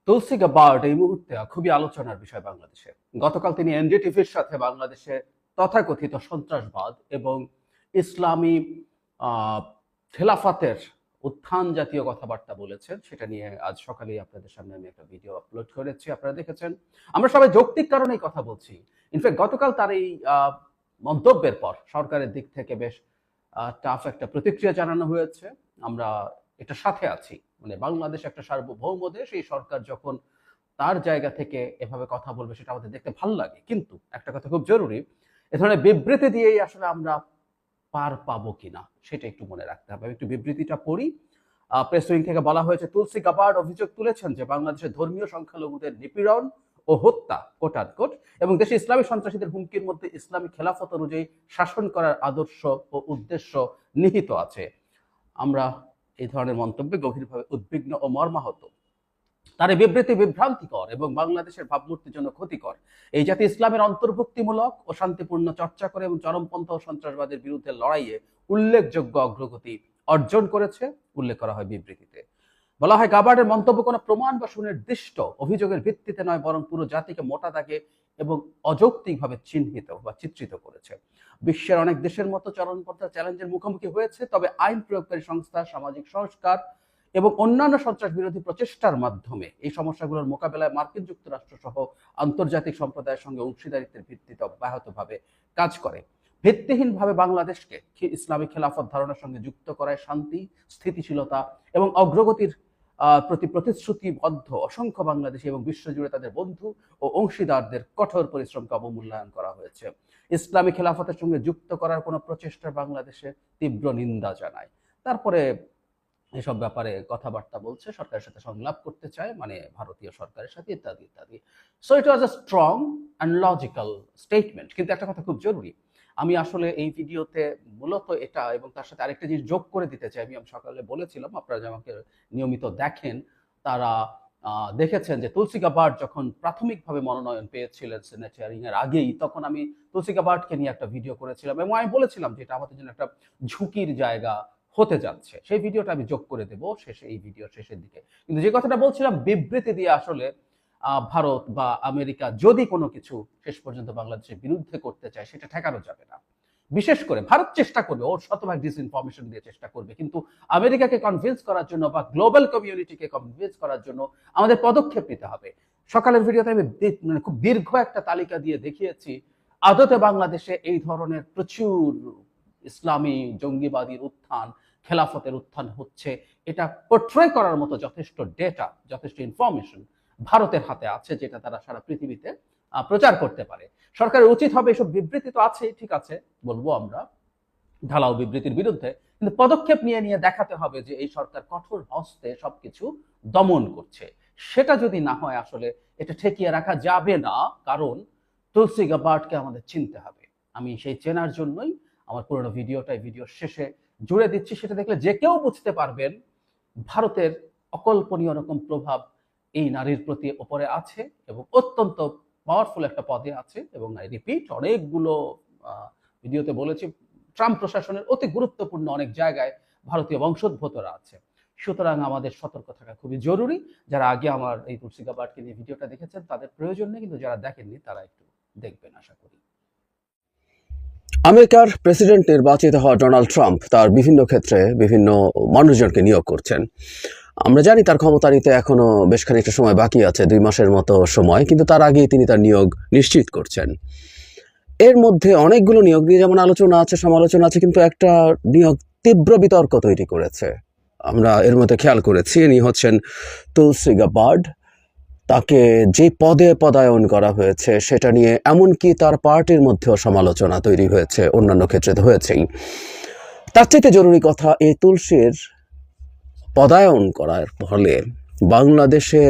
তুলসী Gabbard এই মুহূর্তে খুবই আলোচনার বিষয় বাংলাদেশে। গতকাল তিনি এনডিটিভির সাথে বাংলাদেশে তথাকথিত সন্ত্রাসবাদ এবং ইসলামী খেলাফতের উত্থান জাতীয় কথাবার্তা বলেছেন। সেটা নিয়ে আজ সকালেই আপনাদের সামনে আমি একটা ভিডিও আপলোড করেছি, আপনারা দেখেছেন। আমরা সবাই যৌক্তিক কারণেই কথা বলছি। ইনফ্যাক্ট গতকাল তার এই মন্তব্যের পর সরকারের দিক থেকে বেশ টাফ একটা প্রতিক্রিয়া জানানো হয়েছে। আমরা এটা সাথে আছি, মানে বাংলাদেশ একটা সার্বভৌম দেশ, এই সরকার যখন তার জায়গা থেকে এভাবে কথা বলবে সেটা আমাদের দেখতে ভালো লাগে। কিন্তু একটা কথা খুব জরুরি, এ ধরনের বিবৃতি দিয়েই আসলে আমরা পার পাবো কিনা সেটা একটু মনে রাখতে হবে। আমি একটু বিবৃতিটা পড়ি। প্রেস উইং থেকে বলা হয়েছে, তুলসী গাবার্ড অভিযোগ তুলেছেন যে বাংলাদেশের ধর্মীয় সংখ্যালঘুদের নিপীড়ন ও হত্যা কোট এবং দেশে ইসলামী সন্ত্রাসীদের হুমকির মধ্যে ইসলামী খেলাফত অনুযায়ী শাসন করার আদর্শ ও উদ্দেশ্য নিহিত আছে। আমরা এই ধরনের মন্তব্যে গভীরভাবে উদ্বিগ্ন ও মর্মাহত। তার এই বিবৃতি বিভ্রান্তিকর এবং বাংলাদেশের ভাবমূর্তির জন্য ক্ষতিকর। এই জাতি ইসলামের অন্তর্ভুক্তিমূলক ও শান্তিপূর্ণ চর্চা করে এবং চরমপন্থা ও সন্ত্রাসবাদের বিরুদ্ধে লড়াইয়ে উল্লেখযোগ্য অগ্রগতি অর্জন করেছে উল্লেখ করা হয় বিবৃতিতে। বলা হয়, গাবার্ডের মন্তব্য কোনো প্রমাণ বা সুনির্দিষ্ট অভিযোগের ভিত্তিতে নয়, বরং পুরো জাতিকে মোটা দাগে এবং অযৌক্তিকভাবে চিহ্নিত বা চিত্রিত করেছে। বিশ্বের অনেক দেশের মতো চরমপন্থা চ্যালেঞ্জের মুখোমুখি হয়েছে, তবে আইন প্রয়োগকারী সংস্থা, সামাজিক সংস্কার এবং অন্যান্য সন্ত্রাস বিরোধী প্রচেষ্টার মাধ্যমে এই সমস্যাগুলোর মোকাবেলায় মার্কিন যুক্তরাষ্ট্র সহ আন্তর্জাতিক সম্প্রদায়ের সঙ্গে অংশীদারিত্বের ভিত্তিতে অব্যাহতভাবে কাজ করে। ভিত্তিহীনভাবে বাংলাদেশকে ইসলামী খেলাফত ধারণার সঙ্গে যুক্ত করায় শান্তি, স্থিতিশীলতা এবং অগ্রগতির প্রতি প্রতিশ্রুতিবদ্ধ অসংখ্য বাংলাদেশী এবং বিশ্বজুড়ে তাদের বন্ধু ও অংশীদারদের কঠোর পরিশ্রমকে অবমূল্যায়ন করা হয়েছে। ইসলামী খেলাফতের সঙ্গে যুক্ত করার কোনো প্রচেষ্টার বাংলাদেশে তীব্র নিন্দা জানায়। তারপরে এসব ব্যাপারে কথাবার্তা বলছে, সরকারের সাথে সংলাপ করতে চায়, মানে ভারতীয় সরকারের সাথে, ইত্যাদি ইত্যাদি। So it was a strong and logical statement. কিন্তু একটা কথা খুব জরুরি, আমি আসলে এই ভিডিওতে মূলত এটা এবং তার সাথে আরেকটা জিনিস যোগ করে দিতে চাই। আমি সকালে বলেছিলাম, আপনারা যে আমাকে নিয়মিত দেখেন তারা দেখেছেন যে তুলসী গাবার্ড যখন প্রাথমিকভাবে মনোনয়ন পেয়েছিলেন সিনেটারিং এর আগেই, তখন আমি তুলসী গাবার্ডকে নিয়ে একটা ভিডিও করেছিলাম এবং আমি বলেছিলাম যে এটা আমাদের জন্য একটা ঝুঁকির জায়গা হতে যাচ্ছে। সেই ভিডিওটা আমি যোগ করে দেবো শেষে, এই ভিডিও শেষের দিকে। কিন্তু যে কথাটা বলছিলাম, বিবৃতি দিয়ে আসলে ভারত বা আমেরিকা যদি কোনো কিছু শেষ পর্যন্ত বাংলাদেশের বিরুদ্ধে করতে চায় সেটা ঠেকানো যাবে না। বিশেষ করে ভারত চেষ্টা করবে, ওর শতভাগ ডিসইনফরমেশন দিয়ে চেষ্টা করবে, কিন্তু আমেরিকাকে কনভিন্স করার জন্য বা গ্লোবাল কমিউনিটিকে কনভিন্স করার জন্য আমাদের পদক্ষেপ নিতে হবে। সকালের ভিডিওতে আমি মানে খুব দীর্ঘ একটা তালিকা দিয়ে দেখিয়েছি আদতে বাংলাদেশে এই ধরনের প্রচুর ইসলামী জঙ্গিবাদীর উত্থান, খেলাফতের উত্থান হচ্ছে। এটা পোর্ট্রে করার মতো যথেষ্ট ডেটা, যথেষ্ট ইনফরমেশন ভারতের হাতে আছে, যেটা তারা সারা পৃথিবীতে প্রচার করতে পারে। সরকারের উচিত হবে, এসব বিবৃতি তো আছে, ঠিক আছে বলবো আমরা ঢালাও বিবৃতির বিরুদ্ধে, কিন্তু পদক্ষেপ নিয়ে নিয়ে দেখাতে হবে যে এই সরকার কঠোর হস্তে সবকিছু দমন করছে। সেটা যদি না হয় আসলে এটা ঠেকিয়ে রাখা যাবে না, কারণ তুলসী গাবার্ডকে আমাদের চিনতে হবে। আমি সেই চেনার জন্যই আমার পুরোনো ভিডিওটা ভিডিওর শেষে জুড়ে দিচ্ছি। সেটা দেখলে যে কেউ বুঝতে পারবেন ভারতের অকল্পনীয় রকম প্রভাব এই নারীর প্রতি ওপরে আছে এবং অত্যন্ত পাওয়ারফুল একটা পদে আছে। এবং আই রিপিট, অনেকগুলো ভিডিওতে বলেছি, ট্রাম্প প্রশাসনের অতি গুরুত্বপূর্ণ অনেক জায়গায় ভারতীয় বংশোদ্ভূতরা আছে। সুতরাং আমাদের সতর্ক থাকা খুবই জরুরি। যারা আগে আমার এই তুলসী গাবার্ডকে নিয়ে ভিডিওটা দেখেছেন তাদের প্রয়োজন নেই, কিন্তু যারা দেখেননি তারা একটু দেখবেন আশা করি। আমেরিকার প্রেসিডেন্ট নির্বাচিত হওয়া ডোনাল্ড ট্রাম্প তার বিভিন্ন ক্ষেত্রে বিভিন্ন মানুষজনকে নিয়োগ করছেন। আমরা জানি তার ক্ষমতা নিতে এখনো বেশ খানিকটা সময় বাকি আছে, 2 মাসের মতো সময়, কিন্তু তার আগেই তিনি তার নিয়োগ নিশ্চিত করছেন। এর মধ্যে অনেকগুলো নিয়োগ নিয়ে যেমন আলোচনা আছে, সমালোচনা আছে, কিন্তু একটা নিয়োগ তীব্র বিতর্ক তৈরি করেছে। আমরা এর মধ্যে খেয়াল করেছি, ইনি হচ্ছেন তুলসী গাবার্ড। তাকে যে পদে পদায়ন করা হয়েছে সেটা নিয়ে এমনকি তার পার্টির মধ্যেও সমালোচনা তৈরি হয়েছে, অন্যান্য ক্ষেত্রে তো হয়েছেই। তার চাইতে জরুরি কথা, এই তুলসীর পদায়ন করার ফলে বাংলাদেশে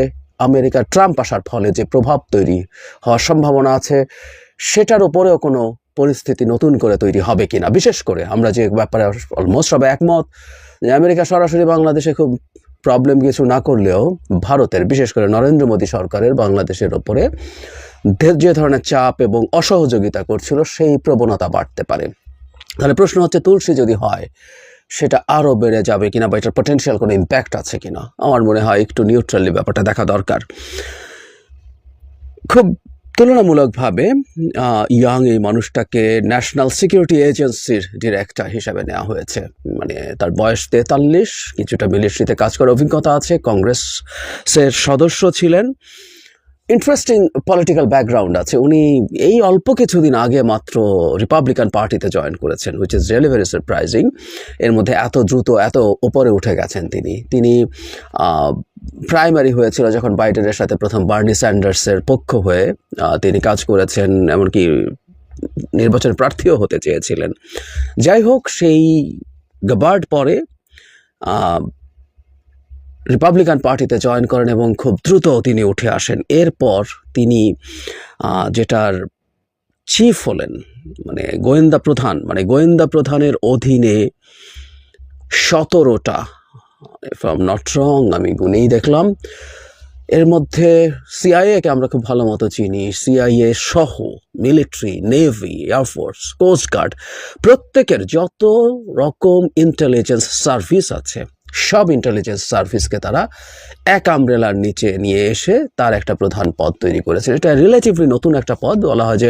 আমেরিকার ট্রাম্প আসার ফলে যে প্রভাব তৈরি হওয়ার সম্ভাবনা আছে সেটার উপরেও কোনো পরিস্থিতি নতুন করে তৈরি হবে কিনা। বিশেষ করে আমরা যে ব্যাপারে অলমোস্ট সবাই একমত যে আমেরিকা সরাসরি বাংলাদেশে খুব প্রবলেম কিছু না করলেও ভারতের, বিশেষ করে নরেন্দ্র মোদী সরকারের বাংলাদেশের ওপরে যে ধরনের চাপ এবং অসহযোগিতা করছিল সেই প্রবণতা বাড়তে পারে। তাহলে প্রশ্ন হচ্ছে, তুলসী যদি হয় সেটা আরও বেড়ে যাবে কিনা বা এটার পটেনশিয়াল কোনো ইম্প্যাক্ট আছে কিনা, আমার মনে হয় একটু নিউট্রালি ব্যাপারটা দেখা দরকার। খুব তুলনামূলকভাবে ইয়াং এই মানুষটাকে ন্যাশনাল সিকিউরিটি এজেন্সির ডিরেক্টর হিসাবে নেওয়া হয়েছে। মানে তার বয়স 43, কিছুটা মিলিটারিতে কাজ করার অভিজ্ঞতা আছে, কংগ্রেসের সদস্য ছিলেন, ইন্টারেস্টিং পলিটিক্যাল ব্যাকগ্রাউন্ড আছে। উনি এই অল্প কিছুদিন আগে মাত্র রিপাবলিকান পার্টিতে জয়েন করেছেন, which is really very surprising. এর মধ্যে এত দ্রুত এত উপরে উঠে গেছেন তিনি প্রাইমারি হয়েছিল যখন বাইডেনের সাথে প্রথম বার্নি স্যান্ডার্সের পক্ষ হয়ে তিনি কাজ করেছেন, এমনকি নির্বাচন প্রার্থীও হতে চেয়েছিলেন। যাই হোক, সেই গাবার্ড পরে রিপাবলিকান পার্টিতে জয়েন করেন এবং খুব দ্রুত তিনি উঠে আসেন। এরপর তিনি যেটার চিফ হলেন, মানে গোয়েন্দা প্রধানের অধীনে 17টা, if I am not wrong, আমি গুনেই দেখলাম, এর মধ্যে সিআইএকে আমরা খুব ভালো মতো চিনি, সিআইএ সহ মিলিটারি, নেভি, এয়ারফোর্স, কোস্টগার্ড, প্রত্যেকের যত রকম ইন্টেলিজেন্স সার্ভিস আছে সব ইন্টেলিজেন্স সার্ভিসকে তারা এক আমব্রেলার নিচে নিয়ে এসে তার একটা প্রধান পদ তৈরি করেছে। এটা রিলেটিভলি নতুন একটা পদ, বলা হয় যে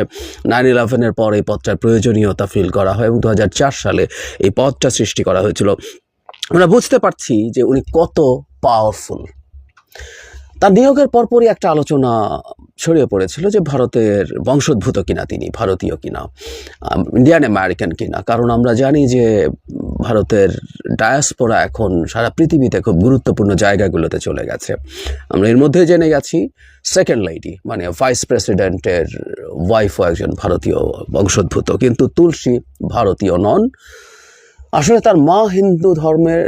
9/11-এর পর এই পদটার প্রয়োজনীয়তা ফিল করা হয় এবং 2004 সালে এই পদটা সৃষ্টি করা হয়েছিল। আমরা বুঝতে পারছি যে উনি কত পাওয়ারফুল। তার নিয়োগের পরপরই একটা আলোচনা ছড়িয়ে পড়েছিল যে ভারতের বংশোদ্ভূত কিনা তিনি, ভারতীয় কিনা, ইন্ডিয়ান আমেরিকান কিনা। কারণ আমরা জানি যে ভারতের ডায়াসপোরা এখন সারা পৃথিবীতে খুব গুরুত্বপূর্ণ জায়গাগুলোতে চলে গেছে। আমরা এর মধ্যে জেনে গেছি সেকেন্ড লেডি, মানে ভাইস প্রেসিডেন্টের ওয়াইফও একজন ভারতীয় বংশোদ্ভূত, কিন্তু তুলসী ভারতীয় নন। আসলে তার মা হিন্দু ধর্মের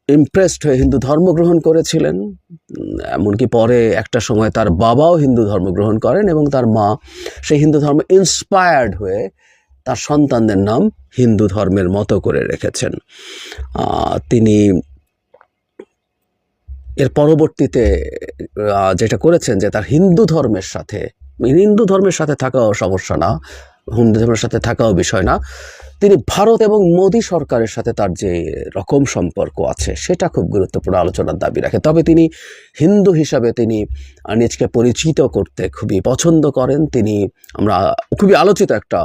ইমপ্রেসড হয়ে হিন্দু ধর্ম গ্রহণ করেছিলেন, এমনকি পরে একটা সময় তার বাবাও হিন্দু ধর্ম গ্রহণ করেন এবং তার মা সেই হিন্দু ধর্ম ইন্সপায়ার্ড হয়ে তার সন্তানদের নাম হিন্দু ধর্মের মতো করে রেখেছেন। তিনি এর পরবর্তীতে যেটা করেছেন যে তার হিন্দু ধর্মের সাথে থাকাও সমস্যা না, হিন্দু ধর্মের সাথে থাকাও বিষয় না, তিনি ভারত এবং মোদী সরকারের সাথে তার যে রকম সম্পর্ক আছে সেটা খুব গুরুত্বপূর্ণ আলোচনার দাবি রাখে। তবে তিনি হিন্দু হিসাবে তিনি নিজকে পরিচিত করতে খুবই পছন্দ করেন। আমরা খুবই আলোচিত একটা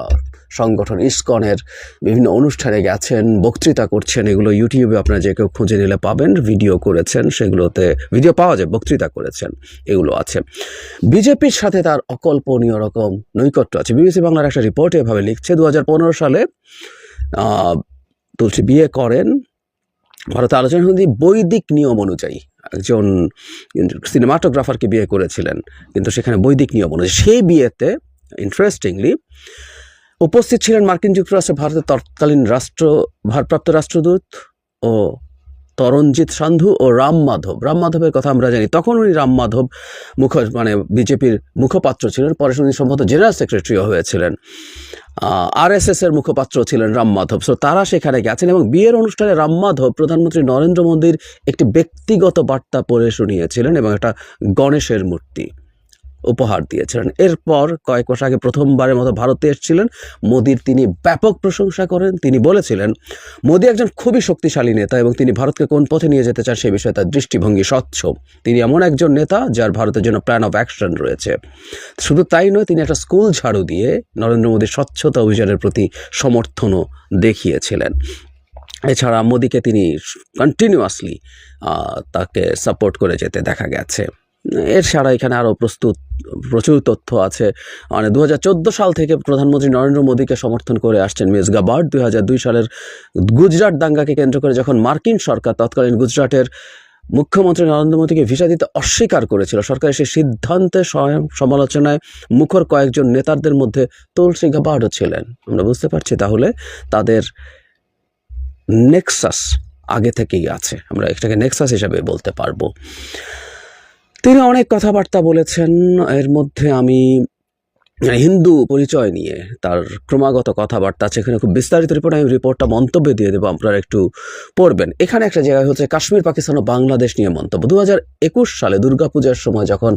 সংগঠন ইসকনের বিভিন্ন অনুষ্ঠানে গেছেন, বক্তৃতা করছেন, এগুলো ইউটিউবে আপনারা যে কেউ খুঁজে নিলে পাবেন, ভিডিও করেছেন, সেগুলোতে ভিডিও পাওয়া যায়, বক্তৃতা করেছেন, এগুলো আছে। বিজেপির সাথে তার অকল্পনীয় রকম নৈকট্য আছে। বিবিসি বাংলার একটা রিপোর্টে এভাবে লিখছে, 2015 সালে তুলসী বিয়ে করেন ভারতে আলোচনা বৈদিক নিয়ম অনুযায়ী। একজন সিনেমাটোগ্রাফারকে বিয়ে করেছিলেন, কিন্তু সেখানে বৈদিক নিয়ম অনুযায়ী। সেই বিয়েতে ইন্টারেস্টিংলি উপস্থিত ছিলেন মার্কিন যুক্তরাষ্ট্রে ভারতের তৎকালীন ভারপ্রাপ্ত রাষ্ট্রদূত ও তরণজিৎ সান্ধু ও রাম মাধবের কথা আমরা জানি। তখন উনি রাম মাধব বিজেপির মুখপাত্র ছিলেন, পরে উনি সম্ভবত জেনারেল সেক্রেটারিও হয়েছিলেন। RSS এর মুখপাত্র ছিলেন রাম মাধব। সো তারা সেখানে গেছেন এবং বিয়ের অনুষ্ঠানে রাম মাধব প্রধানমন্ত্রী নরেন্দ্র মোদীর একটি ব্যক্তিগত বার্তা পড়ে শুনিয়েছিলেন এবং একটা গণেশের মূর্তি উপহার দিয়েছিলেন। এরপর কয়েক মাস আগে প্রথমবারের মতো ভারতে এসেছিলেন। মোদীর তিনি ব্যাপক প্রশংসা করেন। তিনি বলেছিলেন মোদী একজন খুবই শক্তিশালী নেতা এবং তিনি ভারতকে কোন পথে নিয়ে যেতে চান সে বিষয়ে তার দৃষ্টিভঙ্গি স্বচ্ছ। তিনি এমন একজন নেতা যার ভারতের জন্য প্ল্যান অফ অ্যাকশন রয়েছে। শুধু তাই নয়, তিনি একটা স্কুল ঝাড়ু দিয়ে নরেন্দ্র মোদীর স্বচ্ছতা অভিযানের প্রতি সমর্থনও দেখিয়েছিলেন। এছাড়া মোদীকে তিনি কন্টিনিউয়াসলি তাকে সাপোর্ট করে যেতে দেখা গেছে। এর ছাড়া এখানে আরও প্রচুর তথ্য আছে। 2014 সাল থেকে প্রধানমন্ত্রী নরেন্দ্র মোদীকে সমর্থন করে আসছেন মিস গাবার্ড। 2002 সালের গুজরাট দাঙ্গাকে কেন্দ্র করে যখন মার্কিন সরকার তৎকালীন গুজরাটের মুখ্যমন্ত্রী নরেন্দ্র মোদীকে ভিসা দিতে অস্বীকার করেছিল, সরকারের সেই সিদ্ধান্তে সমালোচনায় মুখর কয়েকজন নেতাদের মধ্যে তুলসী গাবার্ডও ছিলেন। আমরা বুঝতে পারছি তাহলে তাদের নেক্সাস আগে থেকেই আছে, আমরা এটাকে নেক্সাস হিসাবে বলতে পারবো। তিনি অনেক কথাবার্তা বলেছেন, এর মধ্যে আমি হিন্দু পরিচয় নিয়ে তার ক্রমাগত কথাবার্তা, সেখানে খুব বিস্তারিত রিপোর্ট, আমি রিপোর্টটা মন্তব্যে দিয়ে দেবো, আপনারা একটু পড়বেন। এখানে একটা জায়গায় হচ্ছে কাশ্মীর, পাকিস্তান ও বাংলাদেশ নিয়ে মন্তব্য। 2021 সালে দুর্গাপূজার সময় যখন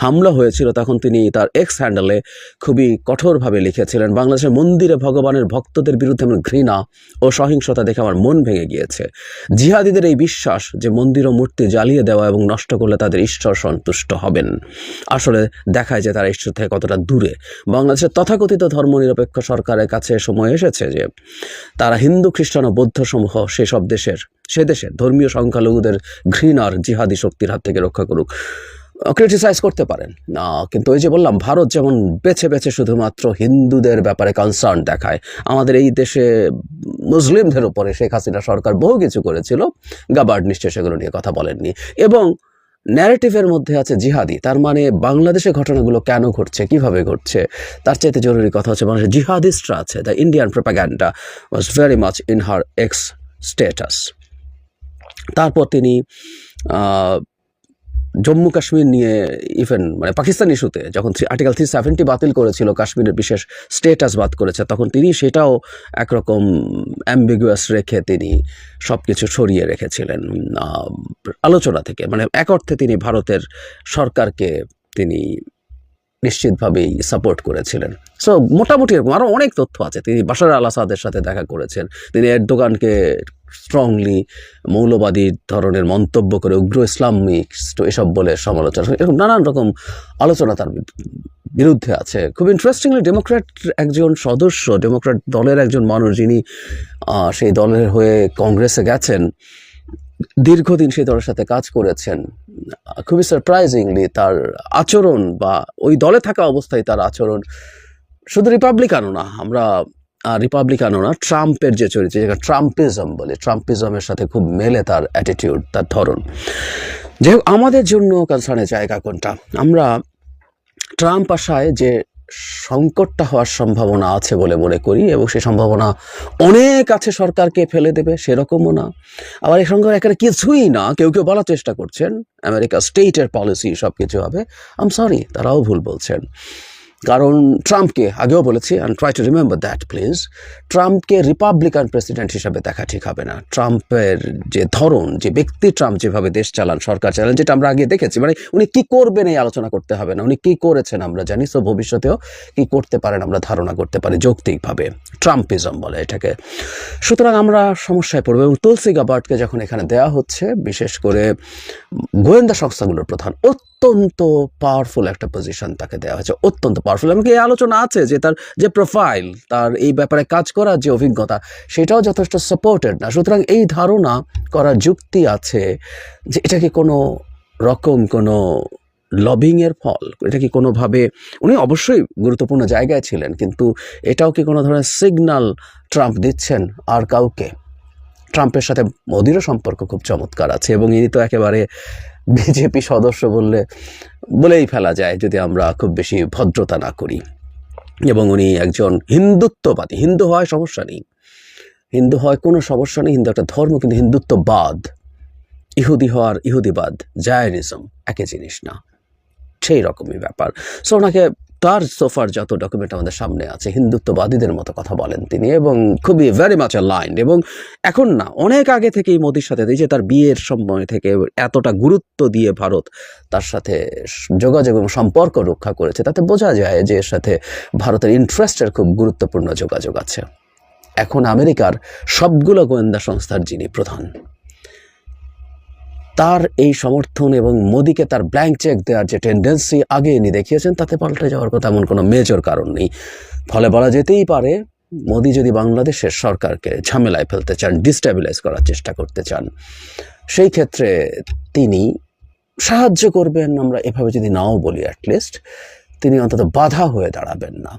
হামলা হয়েছিল, তখন তিনি তার এক্স হ্যান্ডেলে খুবই কঠোরভাবে লিখেছিলেন, বাংলাদেশের মন্দিরে ভগবানের ভক্তদের বিরুদ্ধে আমার ঘৃণা ও সহিংসতা দেখে আমার মন ভেঙে গিয়েছে। জিহাদিদের এই বিশ্বাস যে মন্দির ও মূর্তি জ্বালিয়ে দেওয়া এবং নষ্ট করলে তাদের ঈশ্বর সন্তুষ্ট হবেন, আসলে দেখায় যে তারা ঈশ্বর থেকে কতটা দূরে। বাংলাদেশের তথাকথিত ধর্মনিরপেক্ষ সরকারের কাছে সময় এসেছে যে তারা হিন্দু, খ্রিস্টান ও বৌদ্ধ সমূহ সে দেশের ধর্মীয় সংখ্যালঘুদের ঘৃণার জিহাদি শক্তির হাত থেকে রক্ষা করুক। ক্রিটিসাইজ করতে পারেন না, কিন্তু ওই যে বললাম, ভারত যেমন বেছে বেছে শুধুমাত্র হিন্দুদের ব্যাপারে কনসার্ন দেখায়, আমাদের এই দেশে মুসলিমদের উপরে শেখ হাসিনা সরকার বহু কিছু করেছিল, গাবার্ড নিশ্চয় সেগুলো নিয়ে কথা বলেননি। এবং ন্যারেটিভের মধ্যে আছে জিহাদি, তার মানে বাংলাদেশে ঘটনাগুলো কেন ঘটছে, কিভাবে ঘটছে, তার চাইতে জরুরি কথা হচ্ছে বাংলাদেশে জিহাদিস্টরা আছে। The Indian propaganda was very much in her x status. তারপর তিনি জম্মু কাশ্মীর নিয়ে, ইভেন মানে পাকিস্তান ইস্যুতে যখন আর্টিকেল 370 বাতিল করেছিল, কাশ্মীরের বিশেষ স্টেটাস বাদ করেছে, তখন তিনি সেটাও একরকম অ্যাম্বিগুয়াস রেখে তিনি সব কিছু সরিয়ে রেখেছিলেন আলোচনা থেকে। মানে এক অর্থে তিনি ভারতের সরকারকে তিনি নিশ্চিতভাবেই সাপোর্ট করেছিলেন। সো মোটামুটি এরকম আরও অনেক তথ্য আছে। তিনি বাশার আল আসাদের সাথে দেখা করেছেন, তিনি এরদোগানকে স্ট্রংলি মৌলবাদী ধরনের মন্তব্য করে উগ্র ইসলামিক এসব বলে সমালোচনা, এরকম নানান রকম আলোচনা তার বিরুদ্ধে আছে। খুব ইন্টারেস্টিংলি ডেমোক্র্যাট একজন সদস্য, ডেমোক্র্যাট দলের একজন মানুষ, যিনি সেই দলের হয়ে কংগ্রেসে গেছেন, দীর্ঘদিন সেই দলের সাথে কাজ করেছেন, খুবই সারপ্রাইজিংলি তার আচরণ বা ওই দলে থাকা অবস্থায় তার আচরণ শুধু রিপাবলিকানও না, ট্রাম্পের যে চরিত্র, যেটা ট্রাম্পিজম বলে, ট্রাম্পিজমের সাথে খুব মেলে তার অ্যাটিটিউড, তার ধরন। যাই হোক, আমাদের জন্য কনসার্নের জায়গা কোনটা? আমরা ট্রাম্প আসায় যে সংকটটা হওয়ার সম্ভাবনা আছে বলে মনে করি, এবং সেই সম্ভাবনা অনেক আছে সরকারকে ফেলে দেবে সেরকমও না, আবার এই সঙ্গে এখানে কিছুই না। কেউ কেউ বলার চেষ্টা করছেন আমেরিকা স্টেটের পলিসি সব কিছু হবে। আই এম সরি, তারাও ভুল বলছেন। কারণ ট্রাম্পকে আগেও বলেছি, and try to remember that please, ট্রাম্পকে রিপাবলিকান প্রেসিডেন্ট হিসাবে দেখা ঠিক হবে না। ট্রাম্পের যে ধরন, যে ব্যক্তি ট্রাম্প যেভাবে দেশ চালান, সরকার চালান, যেটা আমরা আগে দেখেছি, মানে উনি কি করবেন এই আলোচনা করতে হবে না, উনি কি করেছেন আমরা জানি, সো ভবিষ্যতেও কি করতে পারেন আমরা ধারণা করতে পারি যৌক্তিকভাবে। ট্রাম্পিজম বলে এটাকে। সুতরাং আমরা সমস্যায় পড়বো। এবং তুলসী গাবার্ডকে যখন এখানে দেওয়া হচ্ছে, বিশেষ করে গোয়েন্দা সংস্থাগুলোর প্রধান, অত্যন্ত পাওয়ারফুল একটা পজিশন তাকে দেওয়া হয়েছে, অত্যন্ত পাওয়ারফুল। এমনকি এই আলোচনা আছে যে তার যে প্রোফাইল, তার এই ব্যাপারে কাজ করার যে অভিজ্ঞতা, সেটাও যথেষ্ট সাপোর্টেড না। সুতরাং এই ধারণা করার যুক্তি আছে যে এটা কি কোনো রকম কোনো লবিংয়ের ফল, এটা কি কোনোভাবে, উনি অবশ্যই গুরুত্বপূর্ণ জায়গায় ছিলেন, কিন্তু এটাও কি কোনো ধরনের সিগন্যাল ট্রাম্প দিচ্ছেন আর কাউকে? ট্রাম্পের সাথে মোদিরও সম্পর্ক খুব চমৎকার আছে, এবং ইনি তো একেবারে বিজেপি সদস্য বলেই ফেলা যায় যদি আমরা খুব বেশি ভদ্রতা না করি। এবং উনি একজন হিন্দুত্ববাদী, হিন্দু হয় সমস্যা নেই, হিন্দু হয় কোনো সমস্যা নেই, হিন্দু একটা ধর্ম, কিন্তু হিন্দুত্ববাদ, ইহুদি হওয়ার ইহুদিবাদ, জায়নিজম একই জিনিস না, সেই রকমই ব্যাপার। সো ওনাকে, তার সোফার যত ডকুমেন্ট আমাদের সামনে আছে, হিন্দুত্ববাদীদের মতো কথা বলেন তিনি, এবং খুবই ভেরি মাচ অ্যালাইন্ড। এবং এখন না, অনেক আগে থেকেই মোদির সাথে, এই যে তার বিয়ের সময় থেকে এতটা গুরুত্ব দিয়ে ভারত তার সাথে যোগাযোগ এবং সম্পর্ক রক্ষা করেছে, তাতে বোঝা যায় যে এর সাথে ভারতের ইন্টারেস্টের খুব গুরুত্বপূর্ণ যোগাযোগ আছে। এখন আমেরিকার সবগুলো গোয়েন্দা সংস্থার যিনি প্রধান, তার এই সমর্থন এবং মোদিকে তার ব্ল্যাঙ্ক চেক দেওয়ার যে টেন্ডেন্সি আগে ইনি দেখিয়েছেন, তাতে পাল্টে যাওয়ার কথা এমন কোনো মেজর কারণ নেই। ফলে বলা যেতেই পারে, মোদি যদি বাংলাদেশের সরকারকে ঝামেলায় ফেলতে চান, ডিস্টেবিলাইজ করার চেষ্টা করতে চান, সেই ক্ষেত্রে তিনি সাহায্য করবেন, আমরা এভাবে যদি নাও বলি, অ্যাটলিস্ট তিনি অন্তত বাধা হয়ে দাঁড়াবেন না।